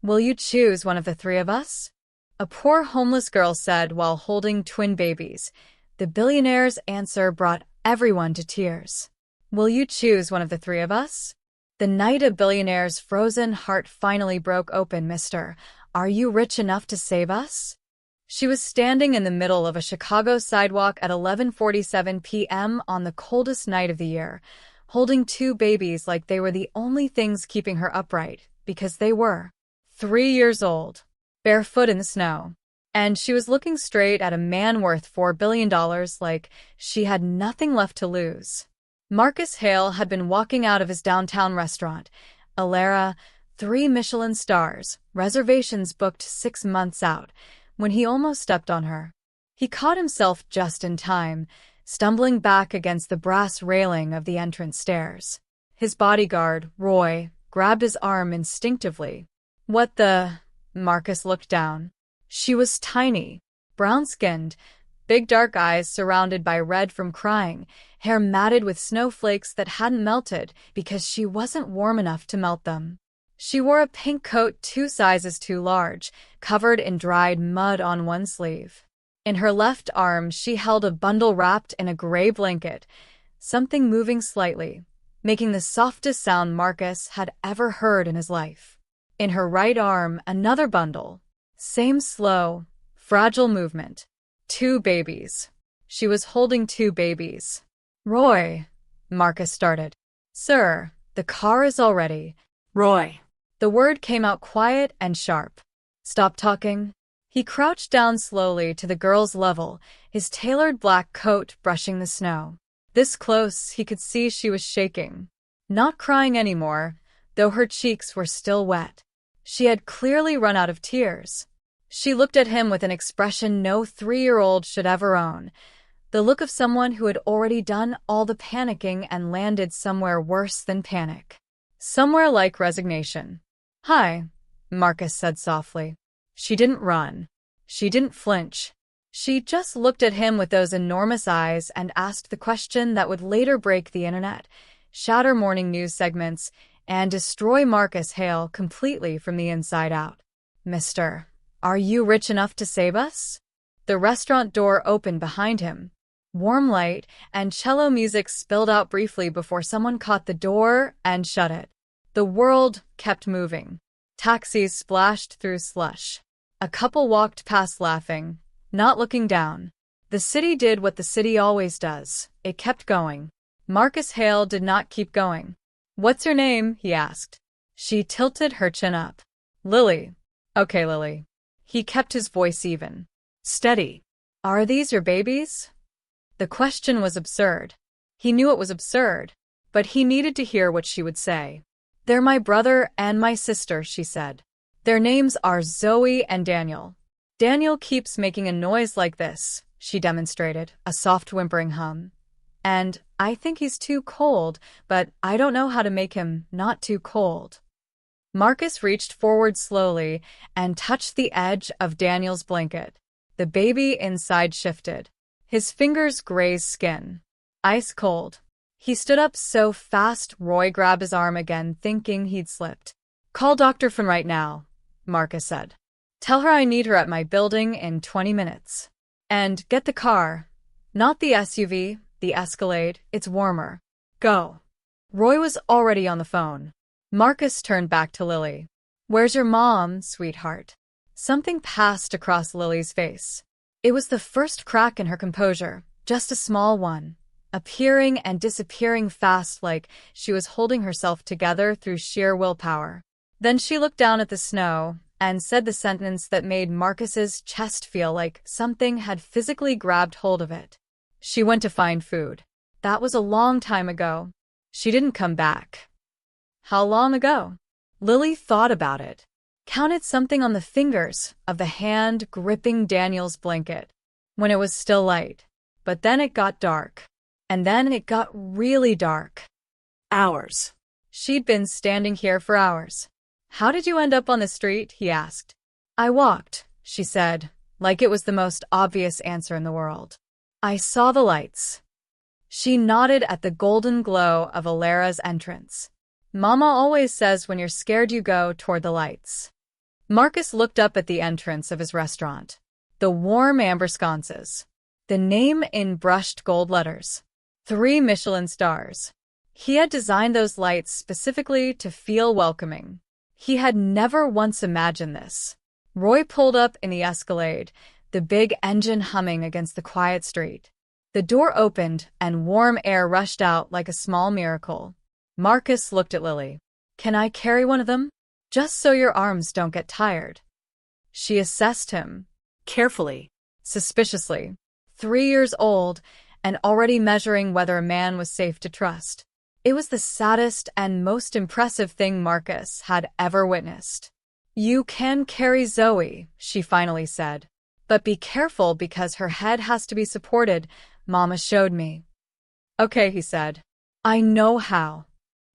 Will you choose one of the three of us? A poor homeless girl said while holding twin babies. The billionaire's answer brought everyone to tears. Will you choose one of the three of us? The night a billionaire's frozen heart finally broke open. Mister, are you rich enough to save us? She was standing in the middle of a Chicago sidewalk at 11:47 p.m. on the coldest night of the year, holding two babies like they were the only things keeping her upright, because they were 3 years old, barefoot in the snow. And she was looking straight at a man worth $4 billion like she had nothing left to lose. Marcus Hale had been walking out of his downtown restaurant, Alara, 3 Michelin stars, reservations booked 6 months out, when he almost stepped on her. He caught himself just in time, stumbling back against the brass railing of the entrance stairs. His bodyguard, Roy, grabbed his arm instinctively. What the? Marcus looked down. She was tiny, brown-skinned, big dark eyes surrounded by red from crying, hair matted with snowflakes that hadn't melted because she wasn't warm enough to melt them. She wore a pink coat 2 sizes too large, covered in dried mud on one sleeve. In her left arm, she held a bundle wrapped in a gray blanket, something moving slightly, making the softest sound Marcus had ever heard in his life. In her right arm, another bundle. Same slow, fragile movement. 2 babies. She was holding 2 babies. Roy, Marcus started. Sir, the car is all ready. Roy. The word came out quiet and sharp. Stop talking. He crouched down slowly to the girl's level, his tailored black coat brushing the snow. This close, he could see she was shaking. Not crying anymore, though her cheeks were still wet. She had clearly run out of tears. She looked at him with an expression no 3-year-old should ever own, the look of someone who had already done all the panicking and landed somewhere worse than panic. Somewhere like resignation. Hi, Marcus said softly. She didn't run. She didn't flinch. She just looked at him with those enormous eyes and asked the question that would later break the internet, shatter morning news segments, and destroy Marcus Hale completely from the inside out. Mister, are you rich enough to save us? The restaurant door opened behind him. Warm light and cello music spilled out briefly before someone caught the door and shut it. The world kept moving. Taxis splashed through slush. A couple walked past laughing, not looking down. The city did what the city always does. It kept going. Marcus Hale did not keep going. What's your name? He asked. She tilted her chin up. Lily. Okay, Lily. He kept his voice even. Steady. Are these your babies? The question was absurd. He knew it was absurd, but he needed to hear what she would say. They're my brother and my sister, she said. Their names are Zoe and Daniel. Daniel keeps making a noise like this, she demonstrated, a soft whimpering hum. And I think he's too cold, but I don't know how to make him not too cold. Marcus reached forward slowly and touched the edge of Daniel's blanket. The baby inside shifted. His fingers grazed skin. Ice cold. He stood up so fast Roy grabbed his arm again, thinking he'd slipped. Call Dr. Finn right now, Marcus said. Tell her I need her at my building in 20 minutes. And get the car. Not the SUV, the Escalade, it's warmer. Go. Roy was already on the phone. Marcus turned back to Lily. Where's your mom, sweetheart? Something passed across Lily's face. It was the first crack in her composure, just a small one, appearing and disappearing fast like she was holding herself together through sheer willpower. Then she looked down at the snow and said the sentence that made Marcus's chest feel like something had physically grabbed hold of it. She went to find food. That was a long time ago. She didn't come back. How long ago? Lily thought about it, counted something on the fingers of the hand gripping Daniel's blanket, when it was still light. But then it got dark. And then it got really dark. Hours. She'd been standing here for hours. How did you end up on the street? He asked. I walked, she said, like it was the most obvious answer in the world. I saw the lights. She nodded at the golden glow of Alara's entrance. Mama always says when you're scared you go toward the lights. Marcus looked up at the entrance of his restaurant. The warm amber sconces. The name in brushed gold letters. 3 Michelin stars. He had designed those lights specifically to feel welcoming. He had never once imagined this. Roy pulled up in the Escalade, the big engine humming against the quiet street. The door opened and warm air rushed out like a small miracle. Marcus looked at Lily. "Can I carry one of them? Just so your arms don't get tired." She assessed him. Carefully. Suspiciously. 3 years old and already measuring whether a man was safe to trust. It was the saddest and most impressive thing Marcus had ever witnessed. "You can carry Zoe," she finally said. "But be careful because her head has to be supported. Mama showed me." "Okay," he said. "I know how."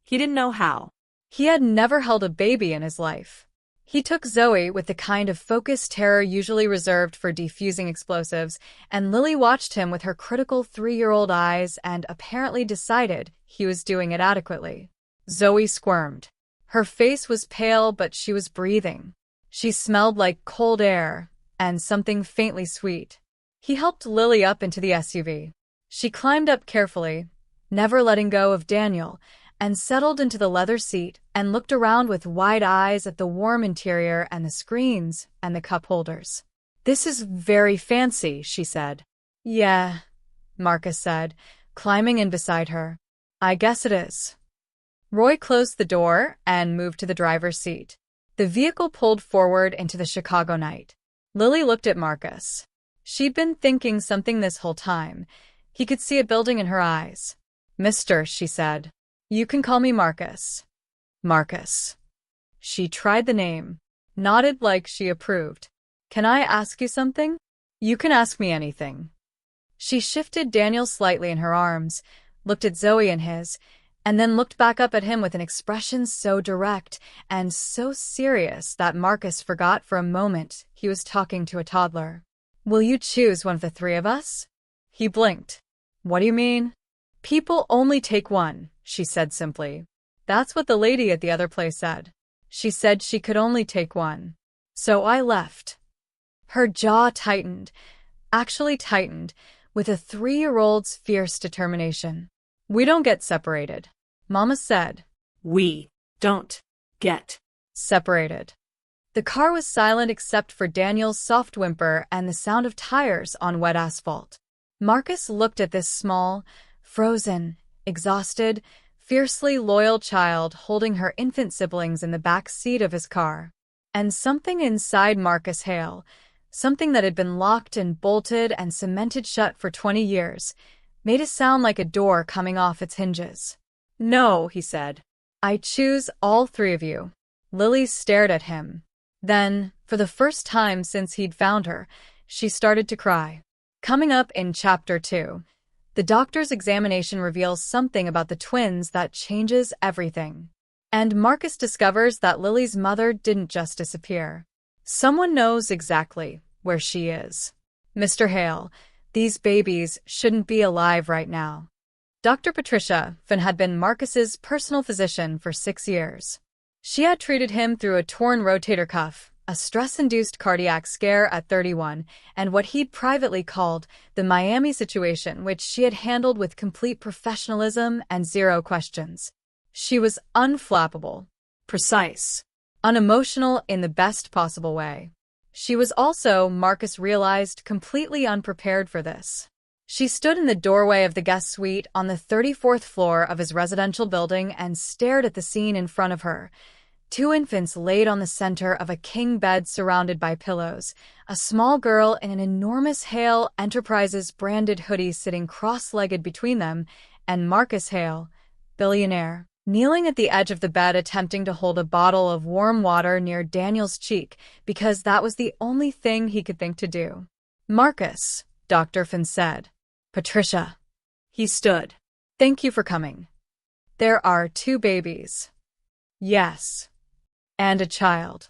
He didn't know how. He had never held a baby in his life. He took Zoe with the kind of focused terror usually reserved for defusing explosives, and Lily watched him with her critical 3-year-old eyes and apparently decided he was doing it adequately. Zoe squirmed. Her face was pale, but she was breathing. She smelled like cold air and something faintly sweet. He helped Lily up into the SUV. She climbed up carefully, never letting go of Daniel, and settled into the leather seat and looked around with wide eyes at the warm interior and the screens and the cup holders. "This is very fancy," she said. "Yeah," Marcus said, climbing in beside her. "I guess it is." Roy closed the door and moved to the driver's seat. The vehicle pulled forward into the Chicago night. Lily looked at Marcus. She'd been thinking something this whole time. He could see it building in her eyes. "Mister," she said. "You can call me Marcus." Marcus. She tried the name, nodded like she approved. "Can I ask you something?" "You can ask me anything." She shifted Daniel slightly in her arms, looked at Zoe in his, and then looked back up at him with an expression so direct and so serious that Marcus forgot for a moment he was talking to a toddler. "Will you choose one of the 3 of us?" He blinked. "What do you mean?" "People only take one," she said simply. "That's what the lady at the other place said. She said she could only take one. So I left." Her jaw tightened, actually tightened, with a 3-year-old's fierce determination. "We don't get separated," Mama said. We don't get Separated. The car was silent except for Daniel's soft whimper and the sound of tires on wet asphalt. Marcus looked at this small, frozen, exhausted, fiercely loyal child holding her infant siblings in the back seat of his car. And something inside Marcus Hale, something that had been locked and bolted and cemented shut for 20 years, made a sound like a door coming off its hinges. "No," he said. "I choose all 3 of you." Lily stared at him. Then, for the first time since he'd found her, she started to cry. Coming up in Chapter 2, the doctor's examination reveals something about the twins that changes everything. And Marcus discovers that Lily's mother didn't just disappear. Someone knows exactly where she is. "Mr. Hale, these babies shouldn't be alive right now." Dr. Patricia Finn had been Marcus's personal physician for 6 years. She had treated him through a torn rotator cuff, a stress-induced cardiac scare at 31, and what he'd privately called the Miami situation, which she had handled with complete professionalism and 0 questions. She was unflappable, precise, unemotional in the best possible way. She was also, Marcus realized, completely unprepared for this. She stood in the doorway of the guest suite on the 34th floor of his residential building and stared at the scene in front of her. 2 infants laid on the center of a king bed surrounded by pillows, a small girl in an enormous Hale Enterprises branded hoodie sitting cross-legged between them, and Marcus Hale, billionaire, kneeling at the edge of the bed attempting to hold a bottle of warm water near Daniel's cheek because that was the only thing he could think to do. "Marcus," Dr. Finn said. "Patricia." He stood. "Thank you for coming. There are 2 babies." "Yes. And a child."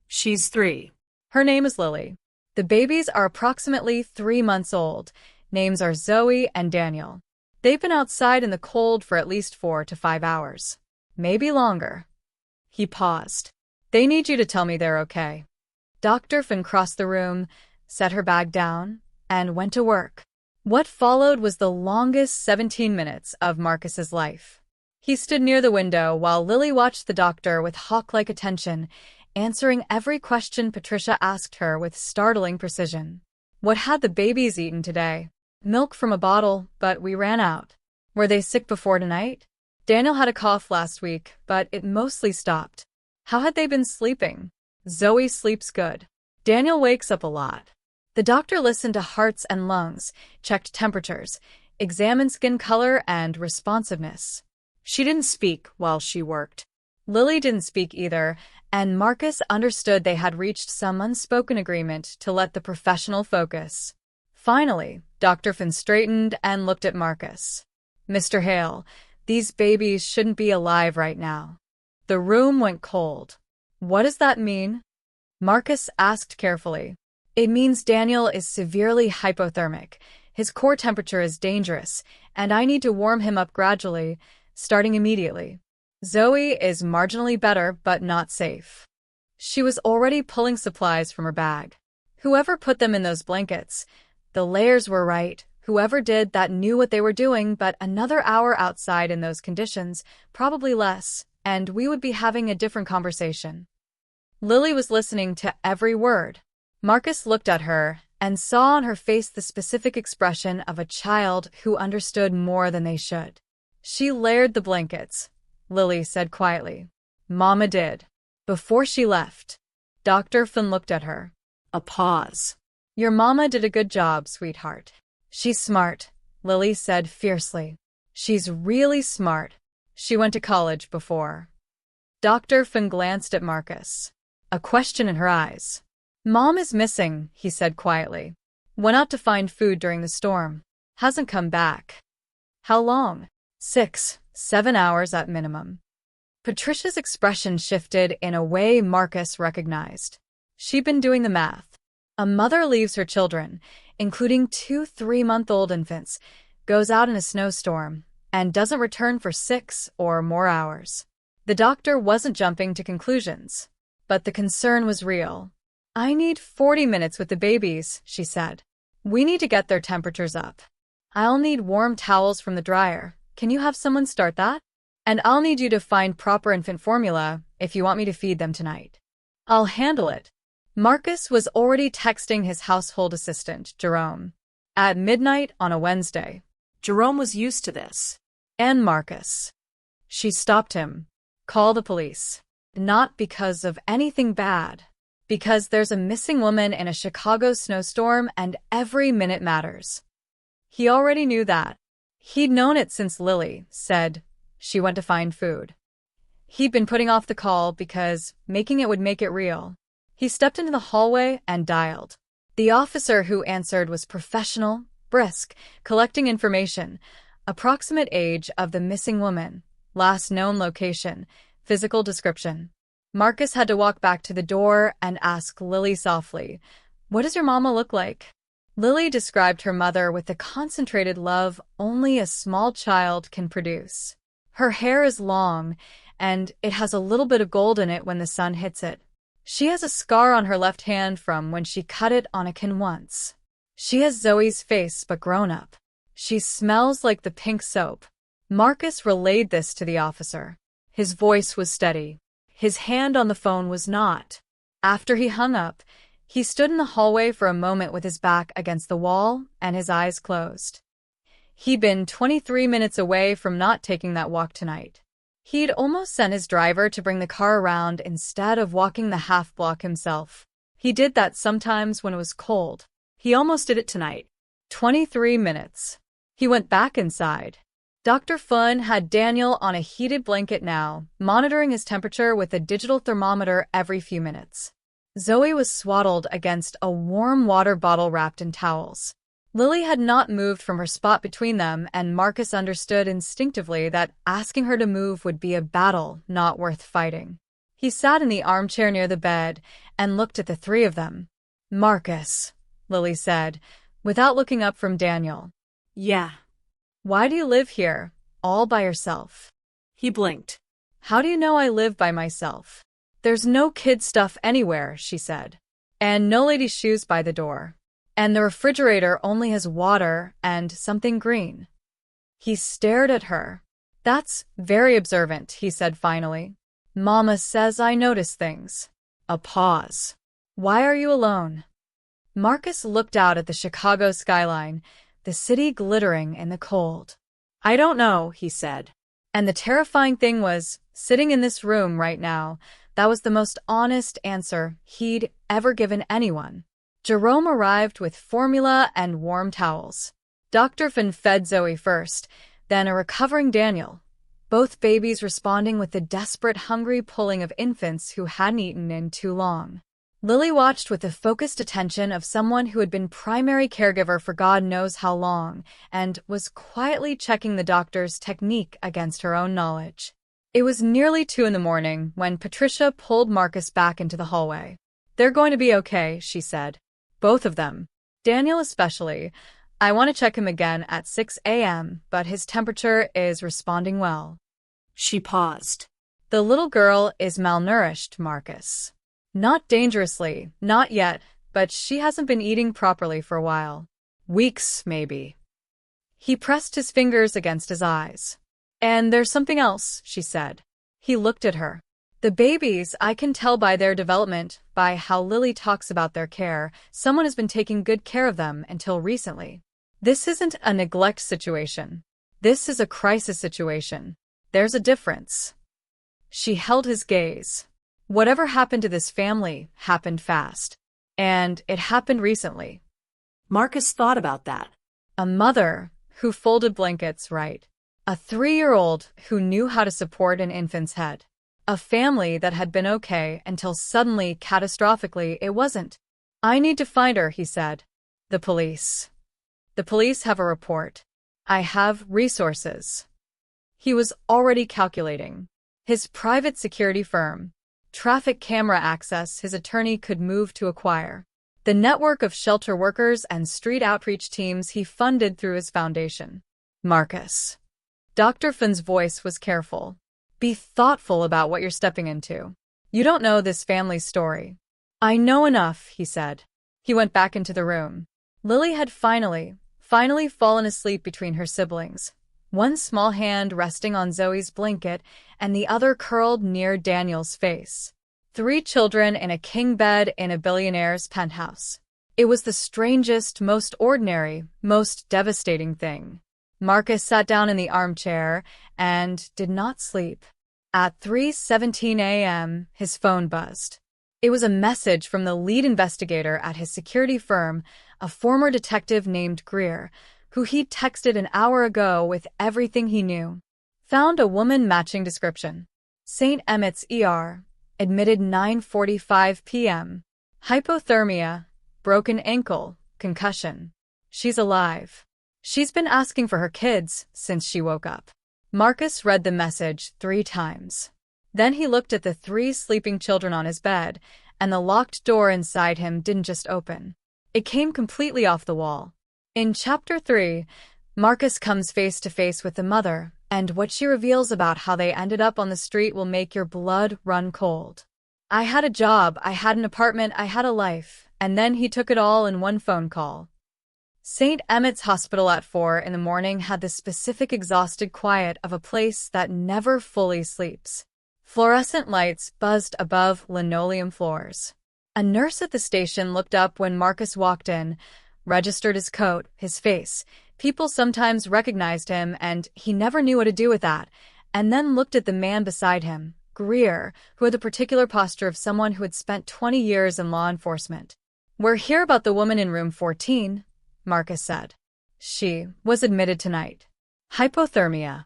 She's 3. "Her name is Lily. The babies are approximately 3 months old. Names are Zoe and Daniel. They've been outside in the cold for at least 4 to 5 hours. Maybe longer." He paused. They need you to tell me they're okay. Dr. Finn crossed the room, set her bag down, and went to work. What followed was the longest 17 minutes of Marcus's life. He stood near the window while Lily watched the doctor with hawk-like attention, answering every question Patricia asked her with startling precision. What had the babies eaten today? Milk from a bottle, but we ran out. Were they sick before tonight? Daniel had a cough last week, but it mostly stopped. How had they been sleeping? Zoe sleeps good. Daniel wakes up a lot. The doctor listened to hearts and lungs, checked temperatures, examined skin color and responsiveness. She didn't speak while she worked. Lily didn't speak either, and Marcus understood they had reached some unspoken agreement to let the professional focus. Finally, Dr. Finn straightened and looked at Marcus. Mr. Hale, these babies shouldn't be alive right now. The room went cold. What does that mean? Marcus asked carefully. It means Daniel is severely hypothermic. His core temperature is dangerous, and I need to warm him up gradually, starting immediately. Zoe is marginally better, but not safe. She was already pulling supplies from her bag. Whoever put them in those blankets, the layers were right. Whoever did that knew what they were doing, but another hour outside in those conditions, probably less, and we would be having a different conversation. Lily was listening to every word. Marcus looked at her and saw on her face the specific expression of a child who understood more than they should. She layered the blankets, Lily said quietly. Mama did. Before she left, Dr. Finn looked at her. A pause. Your mama did a good job, sweetheart. She's smart, Lily said fiercely. She's really smart. She went to college before. Dr. Finn glanced at Marcus, a question in her eyes. Mom is missing, he said quietly. Went out to find food during the storm. Hasn't come back. How long? 6, 7 hours at minimum. Patricia's expression shifted in a way Marcus recognized. She'd been doing the math. A mother leaves her children, including 2 3-month-old infants, goes out in a snowstorm, and doesn't return for 6 or more hours. The doctor wasn't jumping to conclusions, but the concern was real. I need 40 minutes with the babies, she said. We need to get their temperatures up. I'll need warm towels from the dryer. Can you have someone start that? And I'll need you to find proper infant formula if you want me to feed them tonight. I'll handle it. Marcus was already texting his household assistant, Jerome, at midnight on a Wednesday. Jerome was used to this. And Marcus. She stopped him. Call the police. Not because of anything bad. Because there's a missing woman in a Chicago snowstorm and every minute matters. He already knew that. He'd known it since Lily said she went to find food. He'd been putting off the call because making it would make it real. He stepped into the hallway and dialed. The officer who answered was professional, brisk, collecting information, approximate age of the missing woman, last known location, physical description. Marcus had to walk back to the door and ask Lily softly, "What does your mama look like?" Lily described her mother with the concentrated love only a small child can produce. Her hair is long, and it has a little bit of gold in it when the sun hits it. She has a scar on her left hand from when she cut it on a can once. She has Zoe's face, but grown up. She smells like the pink soap. Marcus relayed this to the officer. His voice was steady. His hand on the phone was not. After he hung up, he stood in the hallway for a moment with his back against the wall and his eyes closed. He'd been 23 minutes away from not taking that walk tonight. He'd almost sent his driver to bring the car around instead of walking the half block himself. He did that sometimes when it was cold. He almost did it tonight. 23 minutes. He went back inside. Dr. Finn had Daniel on a heated blanket now, monitoring his temperature with a digital thermometer every few minutes. Zoe was swaddled against a warm water bottle wrapped in towels. Lily had not moved from her spot between them, and Marcus understood instinctively that asking her to move would be a battle not worth fighting. He sat in the armchair near the bed and looked at the three of them. "Marcus," Lily said, without looking up from Daniel. "Yeah." "Why do you live here, all by yourself?" He blinked. "How do you know I live by myself?" There's no kid stuff anywhere, she said. And no lady's shoes by the door. And the refrigerator only has water and something green. He stared at her. That's very observant, he said finally. Mama says I notice things. A pause. Why are you alone? Marcus looked out at the Chicago skyline, the city glittering in the cold. I don't know, he said. And the terrifying thing was, sitting in this room right now, that was the most honest answer he'd ever given anyone. Jerome arrived with formula and warm towels. Dr. Finn fed Zoe first, then a recovering Daniel, both babies responding with the desperate, hungry pulling of infants who hadn't eaten in too long. Lily watched with the focused attention of someone who had been primary caregiver for God knows how long, and was quietly checking the doctor's technique against her own knowledge. It was nearly 2 a.m. when Patricia pulled Marcus back into the hallway. They're going to be okay, she said. Both of them. Daniel especially. I want to check him again at 6 a.m., but his temperature is responding well. She paused. The little girl is malnourished, Marcus. Not dangerously, not yet, but she hasn't been eating properly for a while. Weeks, maybe. He pressed his fingers against his eyes. And there's something else, she said. He looked at her. The babies, I can tell by their development, by how Lily talks about their care, someone has been taking good care of them until recently. This isn't a neglect situation. This is a crisis situation. There's a difference. She held his gaze. Whatever happened to this family happened fast. And it happened recently. Marcus thought about that. A mother who folded blankets right. A 3-year-old who knew how to support an infant's head. A family that had been okay until suddenly, catastrophically, it wasn't. I need to find her, he said. The police. The police have a report. I have resources. He was already calculating. His private security firm. Traffic camera access his attorney could move to acquire. The network of shelter workers and street outreach teams he funded through his foundation. Marcus. Dr. Finn's voice was careful. Be thoughtful about what you're stepping into. You don't know this family's story. I know enough, he said. He went back into the room. Lily had finally fallen asleep between her siblings. One small hand resting on Zoe's blanket and the other curled near Daniel's face. 3 children in a king bed in a billionaire's penthouse. It was the strangest, most ordinary, most devastating thing. Marcus sat down in the armchair and did not sleep. At 3:17 a.m., his phone buzzed. It was a message from the lead investigator at his security firm, a former detective named Greer, who he'd texted an hour ago with everything he knew. Found a woman matching description. St. Emmett's ER. Admitted 9:45 p.m. Hypothermia. Broken ankle. Concussion. She's alive. She's been asking for her kids since she woke up. Marcus read the message 3 times. Then he looked at the 3 sleeping children on his bed, and the locked door inside him didn't just open. It came completely off the wall. In Chapter 3, Marcus comes face to face with the mother, and what she reveals about how they ended up on the street will make your blood run cold. I had a job, I had an apartment, I had a life, and then he took it all in one phone call. St. Emmett's Hospital at 4 in the morning had the specific exhausted quiet of a place that never fully sleeps. Fluorescent lights buzzed above linoleum floors. A nurse at the station looked up when Marcus walked in, registered his coat, his face. People sometimes recognized him, and he never knew what to do with that, and then looked at the man beside him, Greer, who had the particular posture of someone who had spent 20 years in law enforcement. We're here about the woman in room 14, Marcus said. She was admitted tonight. Hypothermia.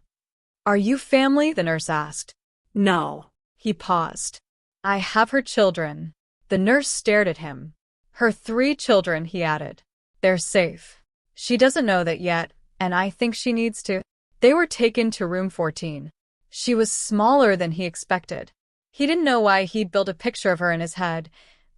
Are you family? The nurse asked. No. He paused. I have her children. The nurse stared at him. Her 3 children, he added. They're safe. She doesn't know that yet, and I think she needs to. They were taken to room 14. She was smaller than he expected. He didn't know why he'd built a picture of her in his head.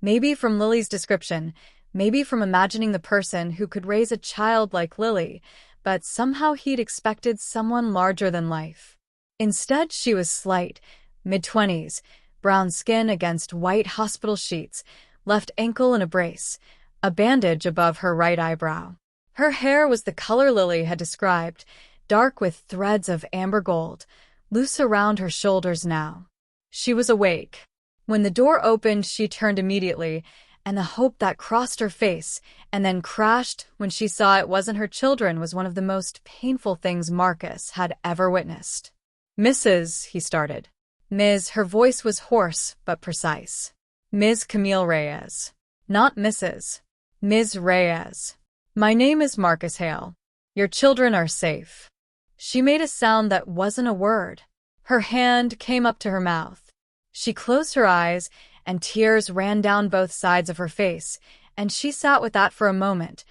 Maybe from Lily's description, maybe from imagining the person who could raise a child like Lily, but somehow he'd expected someone larger than life. Instead, she was slight, mid-20s, brown skin against white hospital sheets, left ankle in a brace, a bandage above her right eyebrow. Her hair was the color Lily had described, dark with threads of amber gold, loose around her shoulders now. She was awake. When the door opened, she turned immediately, and the hope that crossed her face and then crashed when she saw it wasn't her children was one of the most painful things Marcus had ever witnessed. "Mrs." he started. "Ms." Her voice was hoarse but precise. "Ms. Camille Reyes. Not Mrs. Ms. Reyes. My name is Marcus Hale. Your children are safe." She made a sound that wasn't a word. Her hand came up to her mouth. She closed her eyes, and tears ran down both sides of her face, and she sat with that for a moment,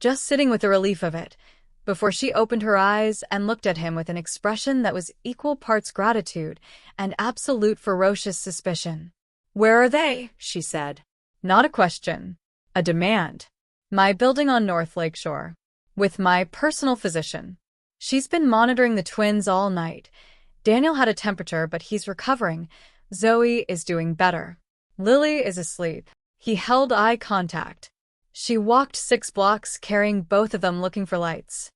just sitting with the relief of it, before she opened her eyes and looked at him with an expression that was equal parts gratitude and absolute ferocious suspicion. "Where are they?" she said. Not a question. A demand. "My building on North Lakeshore. With my personal physician. She's been monitoring the twins all night. Daniel had a temperature, but he's recovering. Zoe is doing better. Lily is asleep." He held eye contact. She walked 6 blocks, carrying both of them, looking for lights.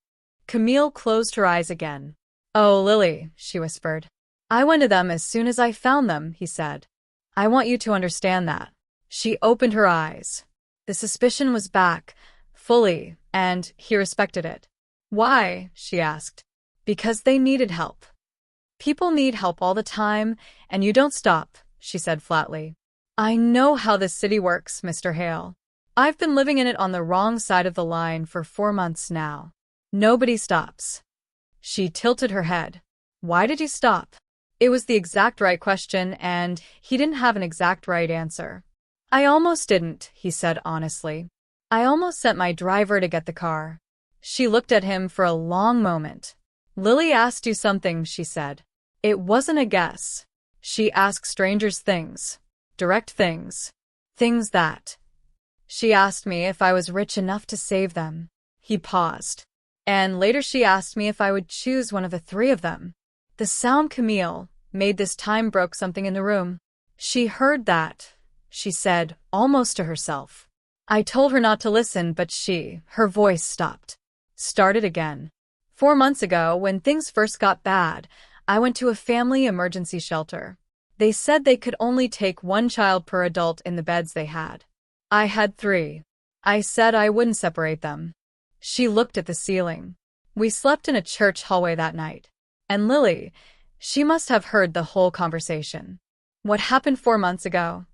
Camille closed her eyes again. "Oh, Lily," she whispered. "I went to them as soon as I found them," he said. "I want you to understand that." She opened her eyes. The suspicion was back, fully, and he respected it. "Why?" she asked. "Because they needed help. People need help all the time, and you don't stop," she said flatly. "I know how this city works, Mr. Hale. I've been living in it on the wrong side of the line for 4 months now. Nobody stops." She tilted her head. "Why did you stop?" It was the exact right question, and he didn't have an exact right answer. "I almost didn't," he said honestly. "I almost sent my driver to get the car." She looked at him for a long moment. "Lily asked you something," she said. "It wasn't a guess. She asked strangers things. Direct things. Things that. She asked me if I was rich enough to save them." He paused. "And later she asked me if I would choose one of the 3 of them." The sound Camille made this time broke something in the room. "She heard that," she said, almost to herself. "I told her not to listen, but her voice stopped. Started again. 4 months ago, when things first got bad, I went to a family emergency shelter. They said they could only take 1 child per adult in the beds they had. I had 3. I said I wouldn't separate them." She looked at the ceiling. "We slept in a church hallway that night. And Lily, she must have heard the whole conversation." "What happened 4 months ago?"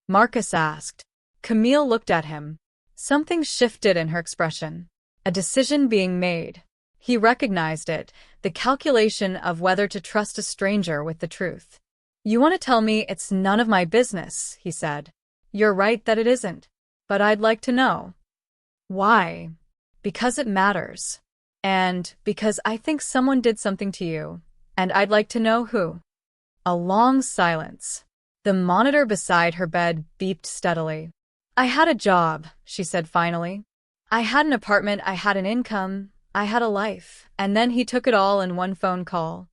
Marcus asked. Camille looked at him. Something shifted in her expression. A decision being made. He recognized it, the calculation of whether to trust a stranger with the truth. "You want to tell me it's none of my business," he said. "You're right that it isn't. But I'd like to know." "Why?" "Because it matters. And because I think someone did something to you. And I'd like to know who." A long silence. The monitor beside her bed beeped steadily. "I had a job," she said finally. "I had an apartment, I had an income, I had a life, and then he took it all in 1 phone call."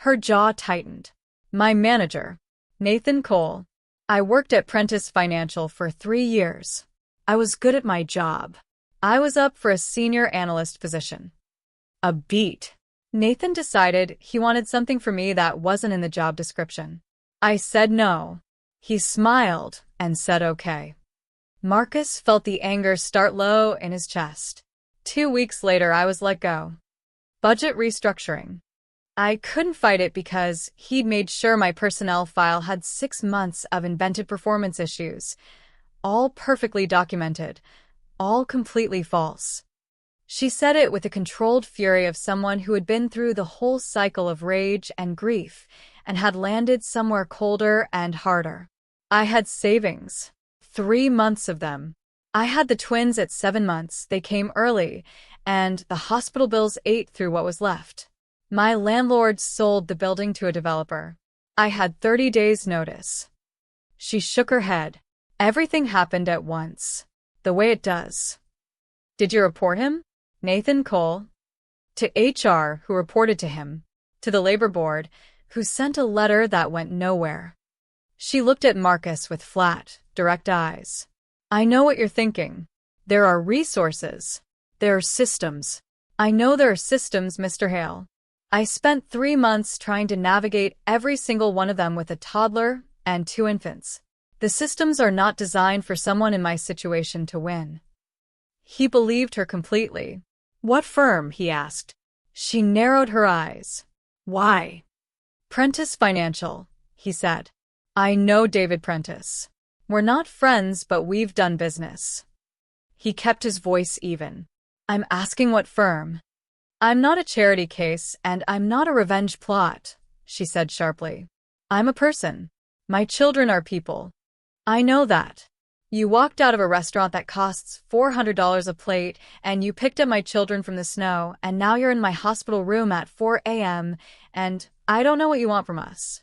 Her jaw tightened. "My manager, Nathan Cole. I worked at Prentice Financial for 3 years. I was good at my job. I was up for a senior analyst position." A beat. "Nathan decided he wanted something for me that wasn't in the job description. I said no. He smiled and said okay." Marcus felt the anger start low in his chest. 2 weeks later, I was let go. Budget restructuring. I couldn't fight it because he'd made sure my personnel file had 6 months of invented performance issues. All perfectly documented. All completely false. She said it with the controlled fury of someone who had been through the whole cycle of rage and grief and had landed somewhere colder and harder. I had savings. 3 months of them. I had the twins at 7 months, they came early, and the hospital bills ate through what was left. My landlord sold the building to a developer. I had 30 days' notice. She shook her head. Everything happened at once. The way it does. "Did you report him?" "Nathan Cole?" "To HR, who reported to him. To the labor board, who sent a letter that went nowhere." She looked at Marcus with flat, direct eyes. I know what you're thinking. There are resources. There are systems. I know there are systems, Mr. Hale. I spent 3 months trying to navigate every single one of them with a toddler and 2 infants. The systems are not designed for someone in my situation to win. He believed her completely. What firm? He asked. She narrowed her eyes. Why? Prentice Financial, he said. I know David Prentice. We're not friends, but we've done business. He kept his voice even. I'm asking what firm. I'm not a charity case, and I'm not a revenge plot, she said sharply. I'm a person. My children are people. I know that. You walked out of a restaurant that costs $400 a plate, and you picked up my children from the snow, and now you're in my hospital room at 4 a.m., and I don't know what you want from us.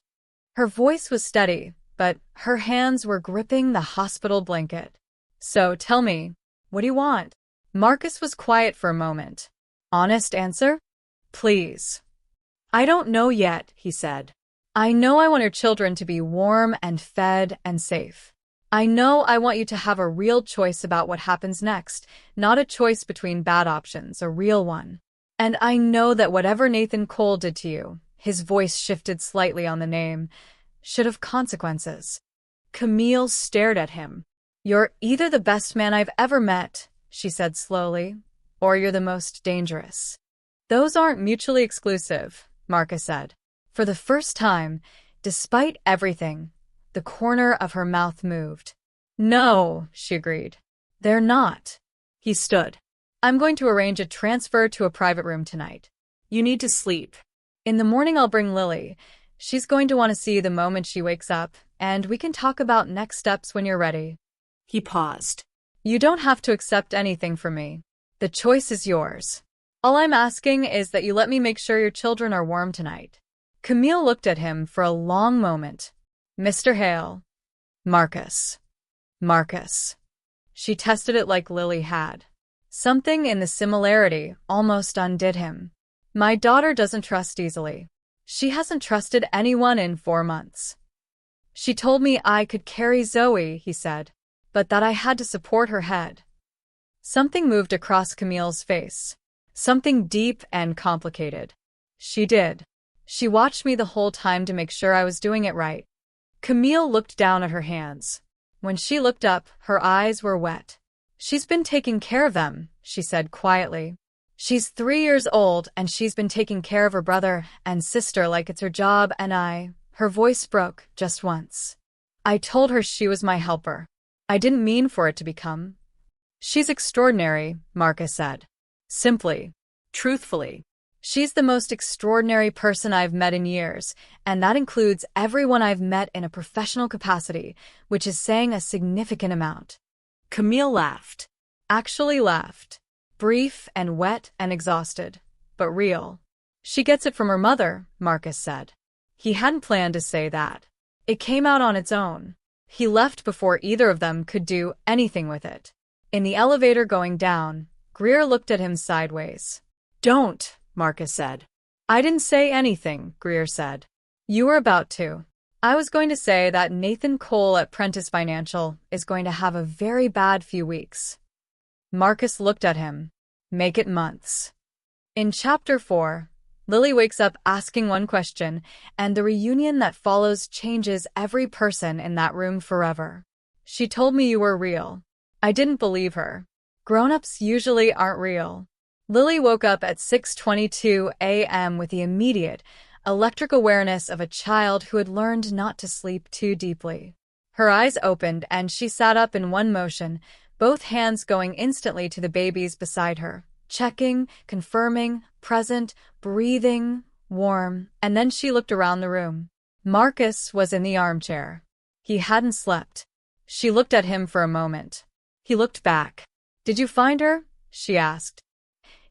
Her voice was steady, but her hands were gripping the hospital blanket. So tell me, what do you want? Marcus was quiet for a moment. Honest answer? Please. I don't know yet, he said. I know I want your children to be warm and fed and safe. I know I want you to have a real choice about what happens next, not a choice between bad options, a real one. And I know that whatever Nathan Cole did to you, his voice shifted slightly on the name, should have consequences. Camille stared at him. You're either the best man I've ever met, she said slowly, or you're the most dangerous. Those aren't mutually exclusive, Marcus said. For the first time, despite everything, the corner of her mouth moved. No, she agreed. They're not. He stood. I'm going to arrange a transfer to a private room tonight. You need to sleep. In the morning I'll bring Lily. She's going to want to see you the moment she wakes up, and we can talk about next steps when you're ready. He paused. You don't have to accept anything from me. The choice is yours. All I'm asking is that you let me make sure your children are warm tonight. Camille looked at him for a long moment. Mr. Hale. Marcus. Marcus. She tested it like Lily had. Something in the similarity almost undid him. My daughter doesn't trust easily. She hasn't trusted anyone in 4 months. She told me I could carry Zoe, he said, but that I had to support her head. Something moved across Camille's face. Something deep and complicated. She did. She watched me the whole time to make sure I was doing it right. Camille looked down at her hands. When she looked up, her eyes were wet. She's been taking care of them, she said quietly. She's 3 years old, and she's been taking care of her brother and sister like it's her job, and her voice broke just once. I told her she was my helper. I didn't mean for it to become. She's extraordinary, Marcus said. Simply. Truthfully. She's the most extraordinary person I've met in years, and that includes everyone I've met in a professional capacity, which is saying a significant amount. Camille laughed. Actually laughed. Brief and wet and exhausted, but real. She gets it from her mother, Marcus said. He hadn't planned to say that. It came out on its own. He left before either of them could do anything with it. In the elevator going down, Greer looked at him sideways. Don't, Marcus said. I didn't say anything, Greer said. You were about to. I was going to say that Nathan Cole at Prentice Financial is going to have a very bad few weeks. Marcus looked at him. Make it months. In Chapter 4, Lily wakes up asking one question, and the reunion that follows changes every person in that room forever. She told me you were real. I didn't believe her. Grown-ups usually aren't real. Lily woke up at 6:22 a.m. with the immediate, electric awareness of a child who had learned not to sleep too deeply. Her eyes opened and she sat up in one motion, both hands going instantly to the babies beside her, checking, confirming, present, breathing, warm, and then she looked around the room. Marcus was in the armchair. He hadn't slept. She looked at him for a moment. He looked back. Did you find her? She asked.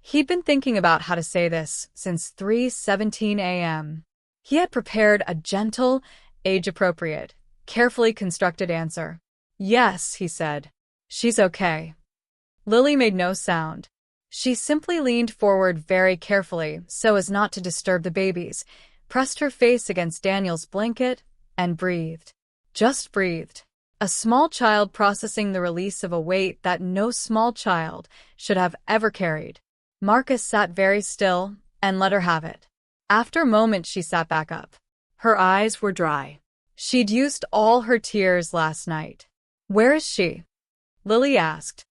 He'd been thinking about how to say this since 3:17 a.m. He had prepared a gentle, age-appropriate, carefully constructed answer. Yes, he said. She's okay. Lily made no sound. She simply leaned forward very carefully so as not to disturb the babies, pressed her face against Daniel's blanket, and breathed. Just breathed. A small child processing the release of a weight that no small child should have ever carried. Marcus sat very still and let her have it. After a moment, she sat back up. Her eyes were dry. She'd used all her tears last night. Where is she? Lily asked.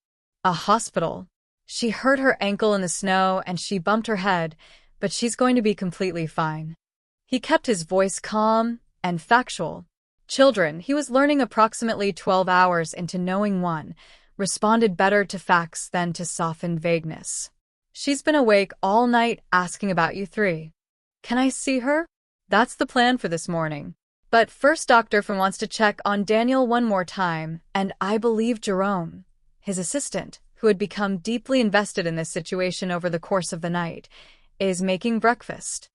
A hospital. She hurt her ankle in the snow and she bumped her head, but she's going to be completely fine. He kept his voice calm and factual. Children, he was learning approximately 12 hours into knowing one, responded better to facts than to softened vagueness. She's been awake all night asking about you three. Can I see her? That's the plan for this morning. But first, Dr. Finn wants to check on Daniel one more time, and I believe Jerome, his assistant, who had become deeply invested in this situation over the course of the night, is making breakfast.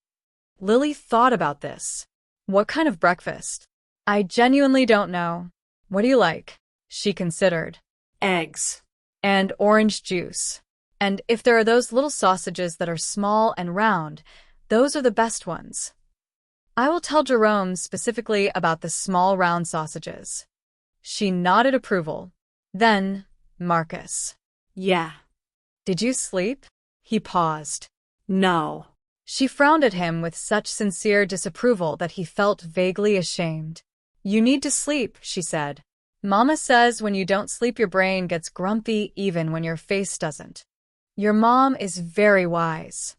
Lily thought about this. What kind of breakfast? I genuinely don't know. What do you like? She considered. Eggs. And orange juice. And if there are those little sausages that are small and round, those are the best ones. I will tell Jerome specifically about the small round sausages. She nodded approval. Then, Marcus. Yeah. Did you sleep? He paused. No. She frowned at him with such sincere disapproval that he felt vaguely ashamed. You need to sleep, she said. Mama says when you don't sleep your brain gets grumpy even when your face doesn't. Your mom is very wise.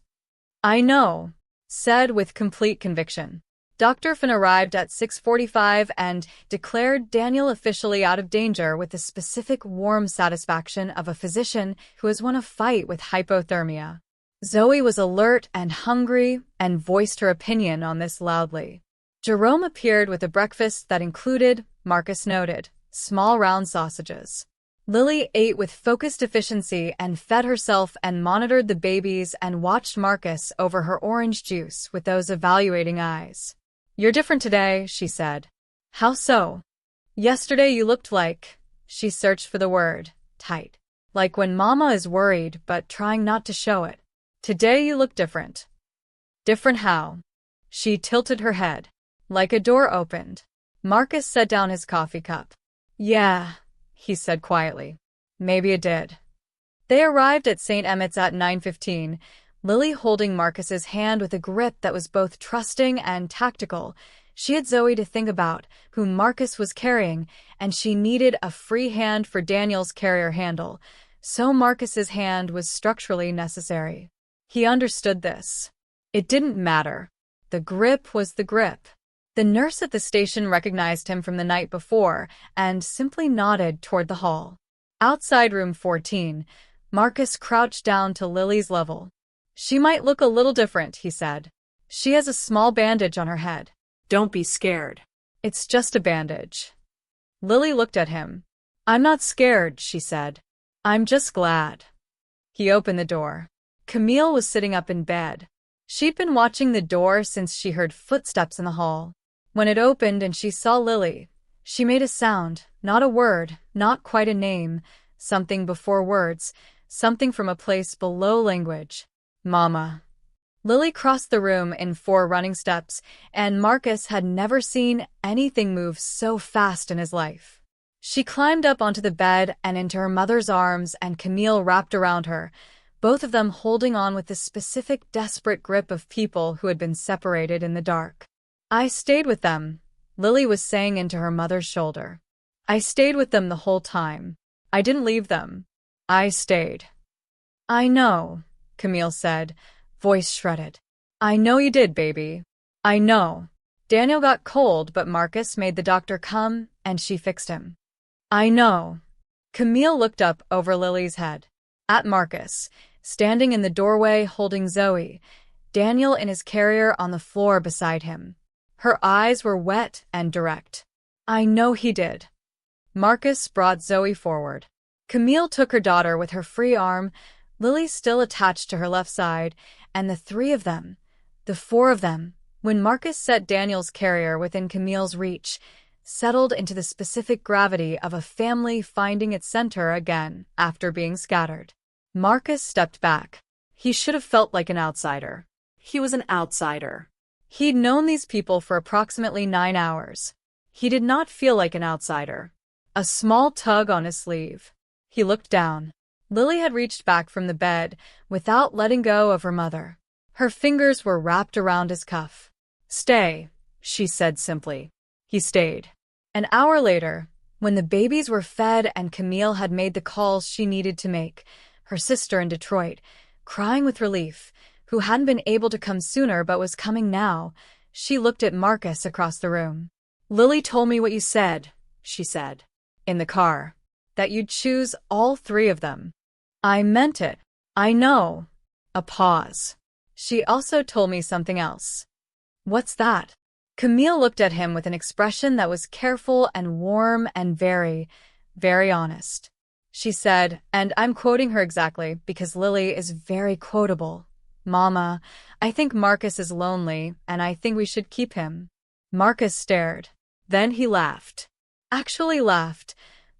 I know, said with complete conviction. Dr. Finn arrived at 6:45 and declared Daniel officially out of danger with the specific warm satisfaction of a physician who has won a fight with hypothermia. Zoe was alert and hungry and voiced her opinion on this loudly. Jerome appeared with a breakfast that included, Marcus noted, small round sausages. Lily ate with focused efficiency and fed herself and monitored the babies and watched Marcus over her orange juice with those evaluating eyes. You're different today, she said. How so? Yesterday you looked like, she searched for the word, tight. Like when Mama is worried but trying not to show it. Today you look different. Different how? She tilted her head. Like a door opened. Marcus set down his coffee cup. Yeah, he said quietly. Maybe it did. They arrived at St. Emmett's at 9:15, Lily holding Marcus's hand with a grip that was both trusting and tactical. She had Zoe to think about, whom Marcus was carrying, and she needed a free hand for Daniel's carrier handle, so Marcus's hand was structurally necessary. He understood this. It didn't matter. The grip was the grip. The nurse at the station recognized him from the night before and simply nodded toward the hall. Outside room 14, Marcus crouched down to Lily's level. She might look a little different, he said. She has a small bandage on her head. Don't be scared. It's just a bandage. Lily looked at him. I'm not scared, she said. I'm just glad. He opened the door. Camille was sitting up in bed. She'd been watching the door since she heard footsteps in the hall. When it opened and she saw Lily, she made a sound, not a word, not quite a name, something before words, something from a place below language. Mama. Lily crossed the room in 4 running steps, and Marcus had never seen anything move so fast in his life. She climbed up onto the bed and into her mother's arms, and Camille wrapped around her, both of them holding on with the specific desperate grip of people who had been separated in the dark. I stayed with them, Lily was saying into her mother's shoulder. I stayed with them the whole time. I didn't leave them. I stayed. I know, Camille said, voice shredded. I know you did, baby. I know. Daniel got cold, but Marcus made the doctor come, and she fixed him. I know. Camille looked up over Lily's head. At Marcus, standing in the doorway holding Zoe, Daniel in his carrier on the floor beside him. Her eyes were wet and direct. I know he did. Marcus brought Zoe forward. Camille took her daughter with her free arm, Lily still attached to her left side, and the 3 of them, the 4 of them, when Marcus set Daniel's carrier within Camille's reach, settled into the specific gravity of a family finding its center again after being scattered. Marcus stepped back. He should have felt like an outsider. He was an outsider. He'd known these people for approximately 9 hours. He did not feel like an outsider. A small tug on his sleeve. He looked down. Lily had reached back from the bed without letting go of her mother. Her fingers were wrapped around his cuff. "Stay," she said simply. He stayed. An hour later, when the babies were fed and Camille had made the calls she needed to make, her sister in Detroit, crying with relief, who hadn't been able to come sooner but was coming now, she looked at Marcus across the room. "Lily told me what you said," she said. "In the car. That you'd choose all three of them." "I meant it. I know." A pause. "She also told me something else." "What's that?" Camille looked at him with an expression that was careful and warm and very, very honest. She said, and I'm quoting her exactly because Lily is very quotable, "Mama, I think Marcus is lonely, and I think we should keep him." Marcus stared. Then he laughed. Actually laughed.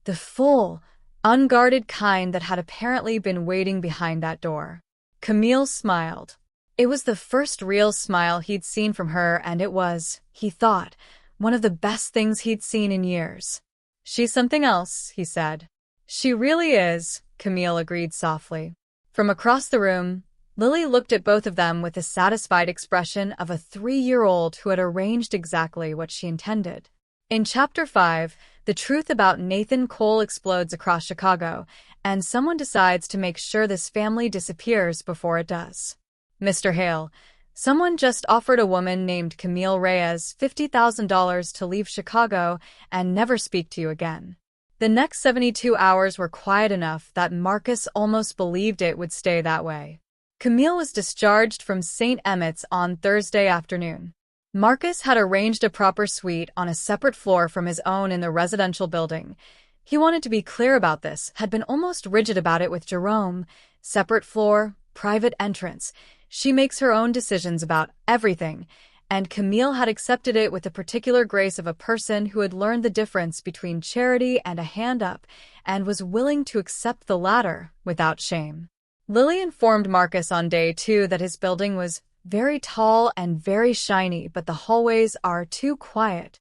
The full, unguarded kind that had apparently been waiting behind that door. Camille smiled. It was the first real smile he'd seen from her, and it was, he thought, one of the best things he'd seen in years. "She's something else," he said. "She really is," Camille agreed softly. From across the room, Lily looked at both of them with the satisfied expression of a 3-year-old who had arranged exactly what she intended. In Chapter 5, the truth about Nathan Cole explodes across Chicago, and someone decides to make sure this family disappears before it does. "Mr. Hale, someone just offered a woman named Camille Reyes $50,000 to leave Chicago and never speak to you again." The next 72 hours were quiet enough that Marcus almost believed it would stay that way. Camille was discharged from St. Emmett's on Thursday afternoon. Marcus had arranged a proper suite on a separate floor from his own in the residential building. He wanted to be clear about this, had been almost rigid about it with Jerome. Separate floor, private entrance. She makes her own decisions about everything, and Camille had accepted it with the particular grace of a person who had learned the difference between charity and a hand up, and was willing to accept the latter without shame. Lily informed Marcus on day 2 that his building was very tall and very shiny, but the hallways are too quiet.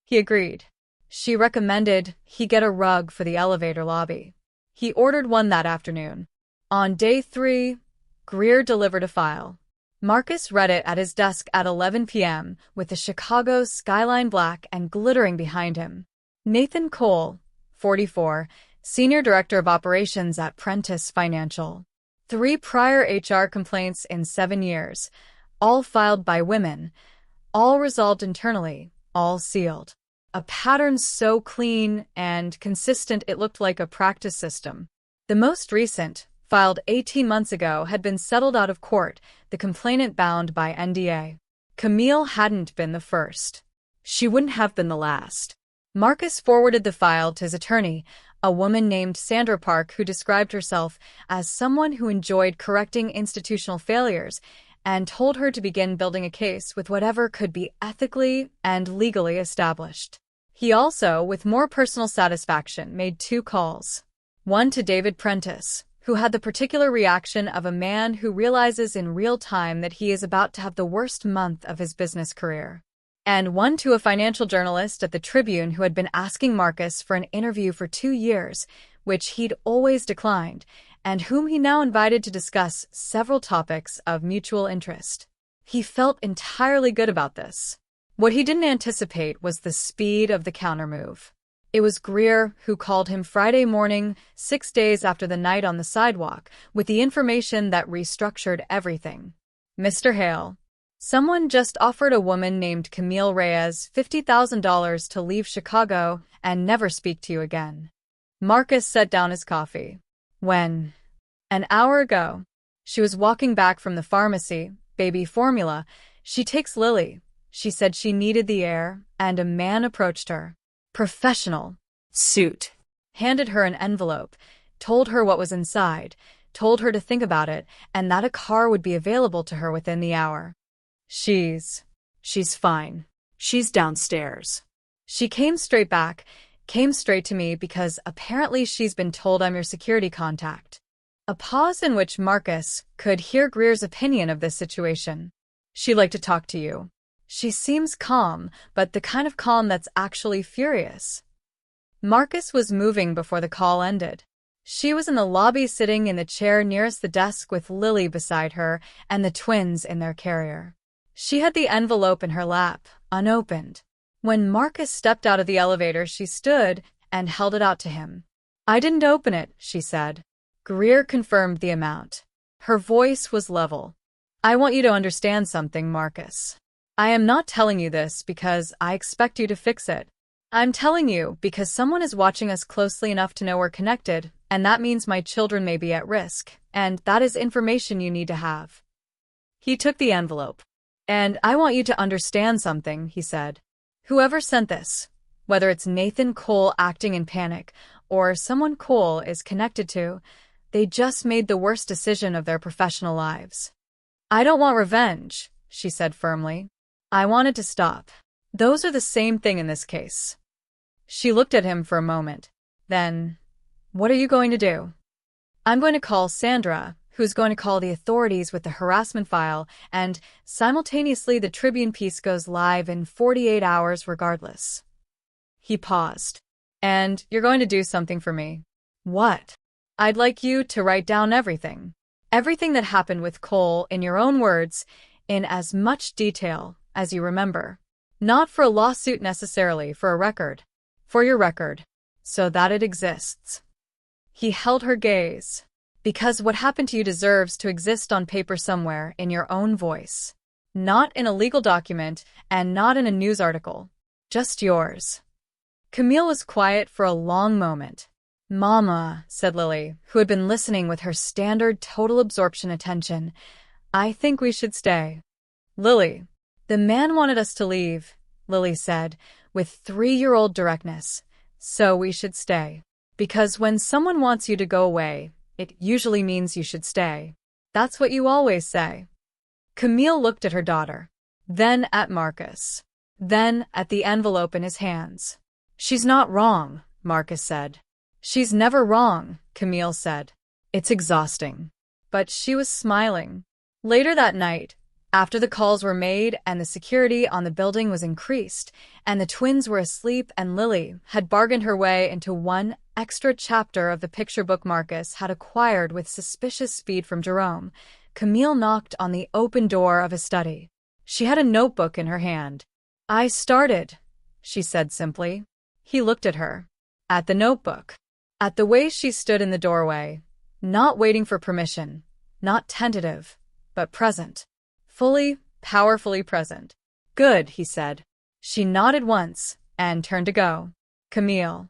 He agreed. She recommended he get a rug for the elevator lobby. He ordered one that afternoon. On day 3, Greer delivered a file. Marcus read it at his desk at 11 p.m., with the Chicago skyline black and glittering behind him. Nathan Cole, 44, Senior Director of Operations at Prentice Financial. 3 prior HR complaints in 7 years, all filed by women, all resolved internally, all sealed. A pattern so clean and consistent it looked like a practice system. The most recent, filed 18 months ago, had been settled out of court, the complainant bound by NDA. Camille hadn't been the first. She wouldn't have been the last. Marcus forwarded the file to his attorney, a woman named Sandra Park, who described herself as someone who enjoyed correcting institutional failures, and told her to begin building a case with whatever could be ethically and legally established. He also, with more personal satisfaction, made 2 calls. One to David Prentice, who had the particular reaction of a man who realizes in real time that he is about to have the worst month of his business career. And one to a financial journalist at the Tribune who had been asking Marcus for an interview for 2 years, which he'd always declined, and whom he now invited to discuss several topics of mutual interest. He felt entirely good about this. What he didn't anticipate was the speed of the countermove. It was Greer who called him Friday morning, 6 days after the night on the sidewalk, with the information that restructured everything. "Mr. Hale, someone just offered a woman named Camille Reyes $50,000 to leave Chicago and never speak to you again." Marcus set down his coffee. "When?" "An hour ago. She was walking back from the pharmacy, baby formula. She takes Lily. She said she needed the air, and a man approached her. Professional. Suit. Handed her an envelope, told her what was inside, told her to think about it, and that a car would be available to her within the hour. She's fine. She's downstairs." She came straight back, came straight to me because apparently she's been told I'm your security contact. A pause in which Marcus could hear Greer's opinion of this situation. "She'd like to talk to you. She seems calm, but the kind of calm that's actually furious. Marcus was moving before the call ended. She was in the lobby sitting in the chair nearest the desk with Lily beside her and the twins in their carrier. She had the envelope in her lap, unopened. When Marcus stepped out of the elevator, she stood and held it out to him. "I didn't open it," she said. Greer confirmed the amount. Her voice was level. "I want you to understand something, Marcus. I am not telling you this because I expect you to fix it. I'm telling you because someone is watching us closely enough to know we're connected, and that means my children may be at risk, and that is information you need to have." He took the envelope. "And I want you to understand something," he said. "Whoever sent this, whether it's Nathan Cole acting in panic or someone Cole is connected to, they just made the worst decision of their professional lives." "I don't want revenge," she said firmly. "I want it to stop. Those are the same thing in this case." She looked at him for a moment. Then, "What are you going to do?" "I'm going to call Sandra, who's going to call the authorities with the harassment file, and simultaneously the Tribune piece goes live in 48 hours regardless." He paused. "And you're going to do something for me." "What?" "I'd like you to write down everything. Everything that happened with Cole in your own words, in as much detail as you remember. Not for a lawsuit necessarily, for a record. For your record. So that it exists." He held her gaze. "Because what happened to you deserves to exist on paper somewhere in your own voice. Not in a legal document and not in a news article. Just yours." Camille was quiet for a long moment. "Mama," said Lily, who had been listening with her standard total absorption attention, "I think we should stay." "Lily." "The man wanted us to leave," Lily said, with 3-year-old directness. "So we should stay. Because when someone wants you to go away, it usually means you should stay. That's what you always say." Camille looked at her daughter. Then at Marcus. Then at the envelope in his hands. "She's not wrong," Marcus said. "She's never wrong," Camille said. "It's exhausting." But she was smiling. Later that night, after the calls were made and the security on the building was increased, and the twins were asleep and Lily had bargained her way into one extra chapter of the picture book Marcus had acquired with suspicious speed from Jerome, Camille knocked on the open door of his study. She had a notebook in her hand. "I started," she said simply. He looked at her. At the notebook. At the way she stood in the doorway, not waiting for permission, not tentative, but present. Fully, powerfully present. "Good," he said. She nodded once and turned to go. "Camille."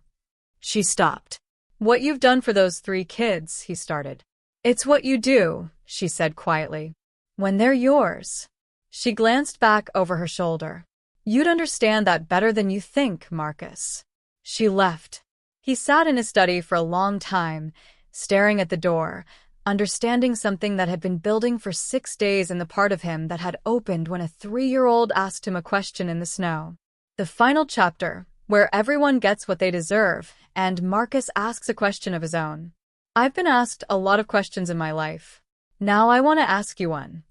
She stopped. "What you've done for those 3 kids," he started. "It's what you do," she said quietly. "When they're yours." She glanced back over her shoulder. "You'd understand that better than you think, Marcus." She left. He sat in his study for a long time, staring at the door, understanding something that had been building for 6 days in the part of him that had opened when a 3-year-old asked him a question in the snow. The final chapter, where everyone gets what they deserve, and Marcus asks a question of his own. "I've been asked a lot of questions in my life. Now I want to ask you one."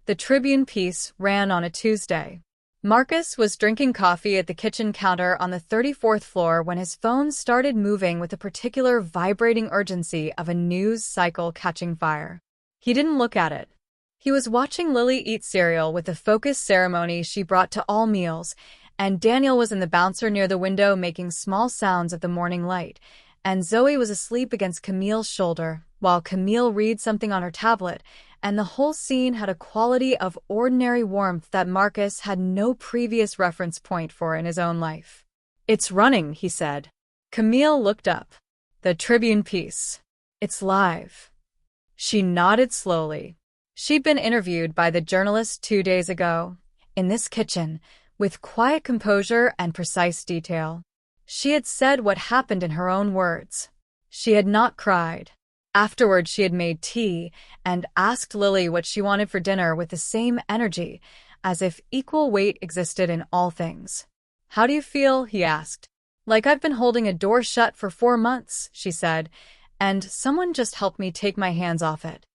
The Tribune piece ran on a Tuesday. Marcus was drinking coffee at the kitchen counter on the 34th floor when his phone started moving with a particular vibrating urgency of a news cycle catching fire. He didn't look at it. He was watching Lily eat cereal with the focus ceremony she brought to all meals, and Daniel was in the bouncer near the window making small sounds of the morning light, and Zoe was asleep against Camille's shoulder while Camille read something on her tablet, and the whole scene had a quality of ordinary warmth that Marcus had no previous reference point for in his own life. "It's running," he said. Camille looked up. "The Tribune piece. It's live." She nodded slowly. She'd been interviewed by the journalist 2 days ago, in this kitchen, with quiet composure and precise detail. She had said what happened in her own words. She had not cried. Afterward, she had made tea and asked Lily what she wanted for dinner with the same energy, as if equal weight existed in all things. "How do you feel?" he asked. "Like I've been holding a door shut for 4 months," she said, "and someone just helped me take my hands off it."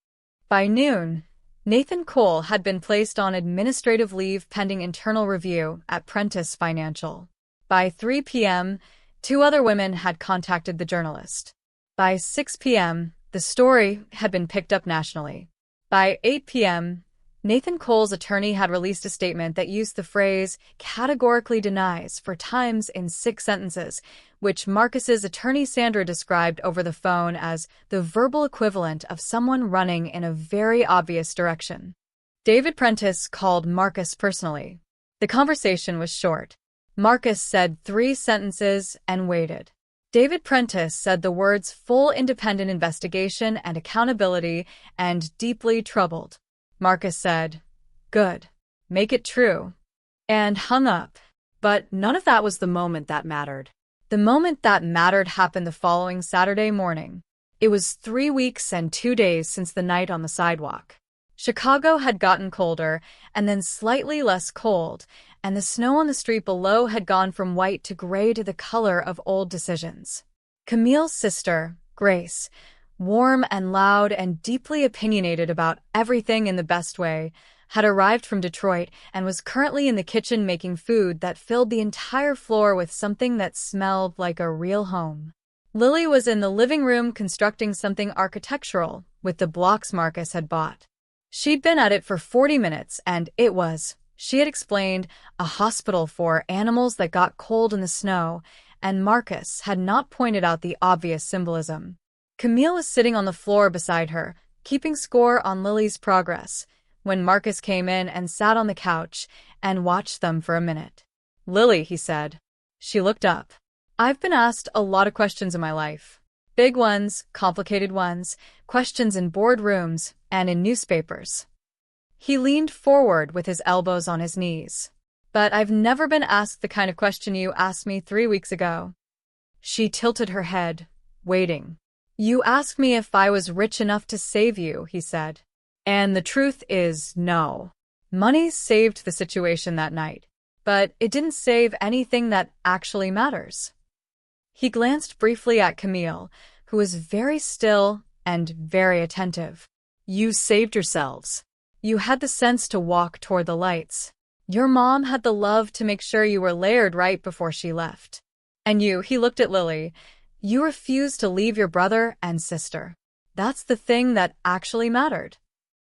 By noon, Nathan Cole had been placed on administrative leave pending internal review at Prentice Financial. By 3 p.m., 2 other women had contacted the journalist. By 6 p.m., the story had been picked up nationally. By 8 p.m., Nathan Cole's attorney had released a statement that used the phrase categorically denies 4 times in 6 sentences, which Marcus's attorney Sandra described over the phone as the verbal equivalent of someone running in a very obvious direction. David Prentice called Marcus personally. The conversation was short. Marcus said 3 sentences and waited. David Prentice said the words full independent investigation and accountability and deeply troubled. Marcus said, "Good. Make it true," and hung up. But none of that was the moment that mattered. The moment that mattered happened the following Saturday morning. It was 3 weeks and 2 days since the night on the sidewalk. Chicago had gotten colder and then slightly less cold, and the snow on the street below had gone from white to gray to the color of old decisions. Camille's sister, Grace, warm and loud and deeply opinionated about everything in the best way, had arrived from Detroit and was currently in the kitchen making food that filled the entire floor with something that smelled like a real home. Lily was in the living room constructing something architectural with the blocks Marcus had bought. She'd been at it for 40 minutes and it was, she had explained, a hospital for animals that got cold in the snow, and Marcus had not pointed out the obvious symbolism. Camille was sitting on the floor beside her, keeping score on Lily's progress, when Marcus came in and sat on the couch and watched them for a minute. "Lily," he said. She looked up. "I've been asked a lot of questions in my life. Big ones, complicated ones, questions in boardrooms and in newspapers." He leaned forward with his elbows on his knees. "But I've never been asked the kind of question you asked me 3 weeks ago." She tilted her head, waiting. "You asked me if I was rich enough to save you," he said. "And the truth is, no. Money saved the situation that night, but it didn't save anything that actually matters." He glanced briefly at Camille, who was very still and very attentive. "You saved yourselves. You had the sense to walk toward the lights. Your mom had the love to make sure you were layered right before she left. And you," he looked at Lily, "you refused to leave your brother and sister. That's the thing that actually mattered."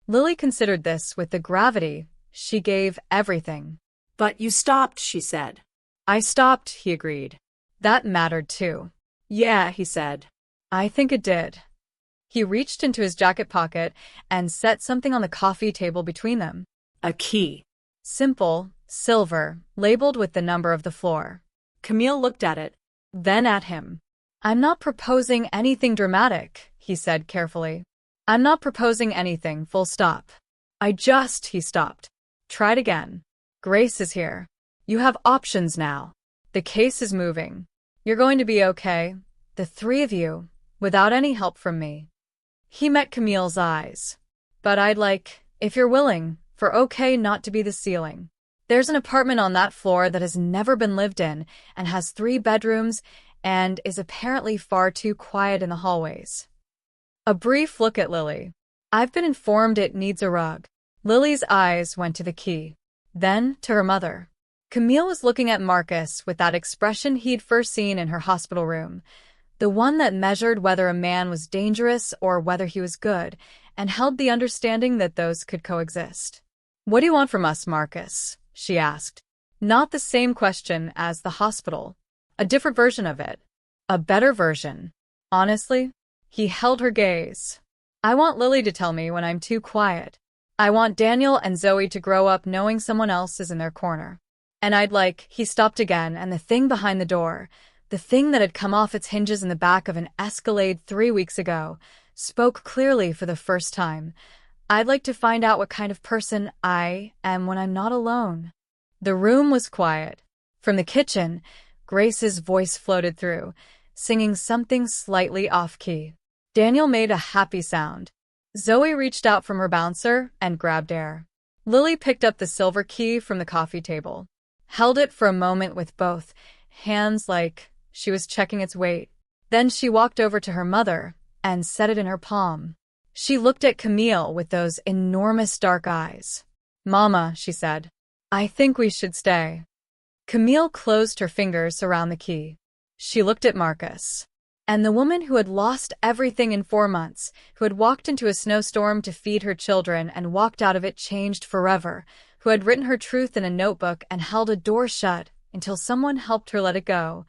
Lily considered this with the gravity she gave everything. "But you stopped," she said. "I stopped," he agreed. "That mattered too." "Yeah," he said. "I think it did." He reached into his jacket pocket and set something on the coffee table between them. "A key." Simple, silver, labeled with the number of the floor. Camille looked at it, then at him. "I'm not proposing anything dramatic," he said carefully. "I'm not proposing anything, full stop. He stopped. "Tried again. Grace is here. You have options now. The case is moving. You're going to be okay, the 3 of you, without any help from me." He met Camille's eyes. "But I'd like, if you're willing, for okay not to be the ceiling. There's an apartment on that floor that has never been lived in and has 3 bedrooms and is apparently far too quiet in the hallways." A brief look at Lily. "I've been informed it needs a rug." Lily's eyes went to the key, then to her mother. Camille was looking at Marcus with that expression he'd first seen in her hospital room, the one that measured whether a man was dangerous or whether he was good, and held the understanding that those could coexist. "What do you want from us, Marcus?" she asked. Not the same question as the hospital. A different version of it. A better version. Honestly, he held her gaze. "I want Lily to tell me when I'm too quiet. I want Daniel and Zoe to grow up knowing someone else is in their corner. And I'd like," he stopped again, and the thing behind the door, the thing that had come off its hinges in the back of an Escalade 3 weeks ago, spoke clearly for the first time. "I'd like to find out what kind of person I am when I'm not alone." The room was quiet. From the kitchen, Grace's voice floated through, singing something slightly off-key. Daniel made a happy sound. Zoe reached out from her bouncer and grabbed air. Lily picked up the silver key from the coffee table, held it for a moment with both hands like she was checking its weight. Then she walked over to her mother and set it in her palm. She looked at Camille with those enormous dark eyes. "Mama," she said, "I think we should stay." Camille closed her fingers around the key. She looked at Marcus. And the woman who had lost everything in 4 months, who had walked into a snowstorm to feed her children and walked out of it changed forever, who had written her truth in a notebook and held a door shut until someone helped her let it go,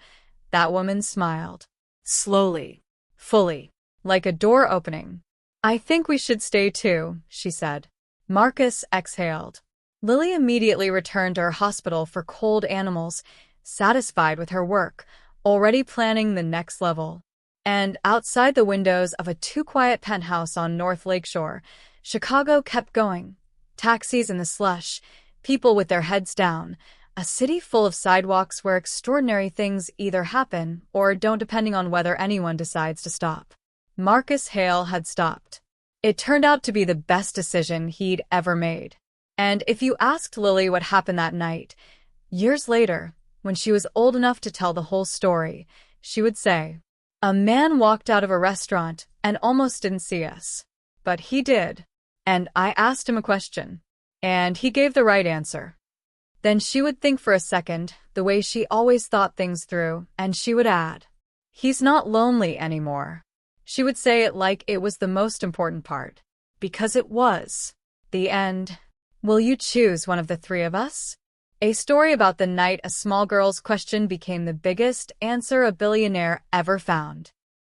that woman smiled. Slowly. Fully. Like a door opening. "I think we should stay too," she said. Marcus exhaled. Lily immediately returned to her hospital for cold animals, satisfied with her work, already planning the next level. And outside the windows of a too-quiet penthouse on North Lakeshore, Chicago kept going. Taxis in the slush, people with their heads down, a city full of sidewalks where extraordinary things either happen or don't depending on whether anyone decides to stop. Marcus Hale had stopped. It turned out to be the best decision he'd ever made. And if you asked Lily what happened that night, years later, when she was old enough to tell the whole story, she would say, "A man walked out of a restaurant and almost didn't see us. But he did. And I asked him a question. And he gave the right answer." Then she would think for a second, the way she always thought things through, and she would add, "He's not lonely anymore." She would say it like it was the most important part. Because it was. The end. Will you choose one of the 3 of us? A story about the night a small girl's question became the biggest answer a billionaire ever found.